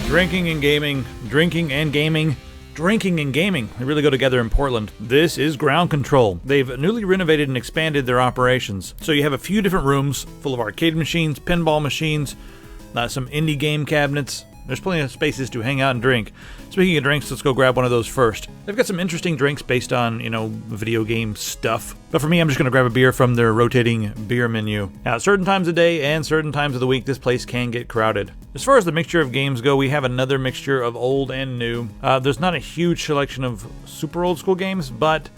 Drinking and gaming, drinking and gaming, drinking and gaming. They really go together in Portland. This is Ground Control. They've newly renovated and expanded their operations. So you have a few different rooms full of arcade machines, pinball machines, some indie game cabinets. There's plenty of spaces to hang out and drink. Speaking of drinks, let's go grab one of those first. They've got some interesting drinks based on, video game stuff. But for me, I'm just going to grab a beer from their rotating beer menu. Now, at certain times of day and certain times of the week, this place can get crowded. As far as the mixture of games go, we have another mixture of old and new. There's not a huge selection of super old school games, but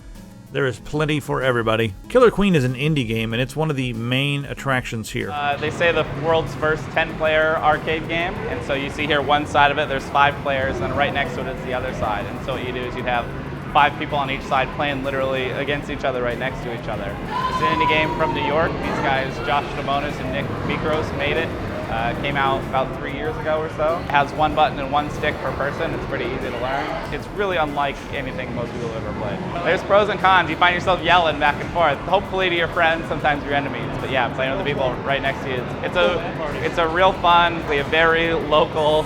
there is plenty for everybody. Killer Queen is an indie game, and it's one of the main attractions here. They say the world's first 10-player arcade game, and so you see here one side of it, there's 5 players, and right next to it is the other side. And so what you do is you'd have 5 people on each side playing literally against each other right next to each other. It's an indie game from New York. These guys, Josh Damonis and Nick Mikros, made it. Came out about 3 years ago or so. It has 1 button and 1 stick per person. It's pretty easy to learn. It's really unlike anything most people have ever played. There's pros and cons. You find yourself yelling back and forth, hopefully to your friends, sometimes your enemies. But yeah, playing with the people right next to you. It's a real fun, a very local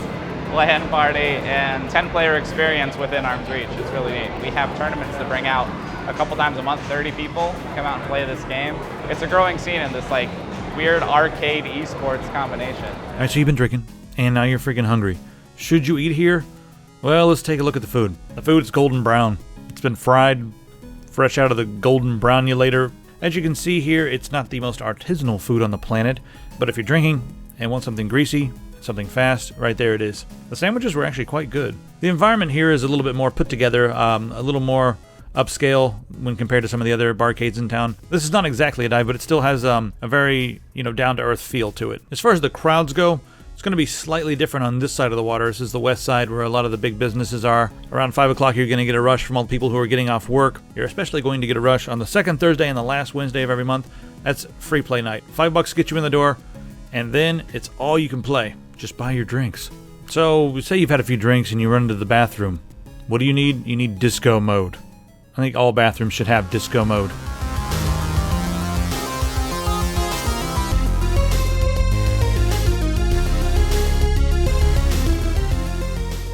LAN party and 10-player experience within arm's reach. It's really neat. We have tournaments that bring out a couple times a month, 30 people come out and play this game. It's a growing scene in this weird arcade esports combination. All right, so you've been drinking, and now you're freaking hungry. Should you eat here? Well, let's take a look at the food. The food's golden brown. It's been fried, fresh out of the golden brownulator. As you can see here, it's not the most artisanal food on the planet, but if you're drinking and want something greasy, something fast, right there it is. The sandwiches were actually quite good. The environment here is a little bit more put together, a little more upscale when compared to some of the other barcades in town. This is not exactly a dive, but it still has a very, down-to-earth feel to it. As far as the crowds go, it's going to be slightly different on this side of the water. This is the west side where a lot of the big businesses are. Around 5 o'clock, you're going to get a rush from all the people who are getting off work. You're especially going to get a rush on the second Thursday and the last Wednesday of every month. That's free play night. $5 gets you in the door, and then it's all you can play. Just buy your drinks. So, say you've had a few drinks and you run to the bathroom. What do you need? You need disco mode. I think all bathrooms should have disco mode.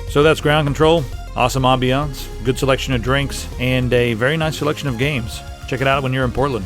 So that's Ground Control. Awesome ambiance, good selection of drinks, and a very nice selection of games. Check it out when you're in Portland.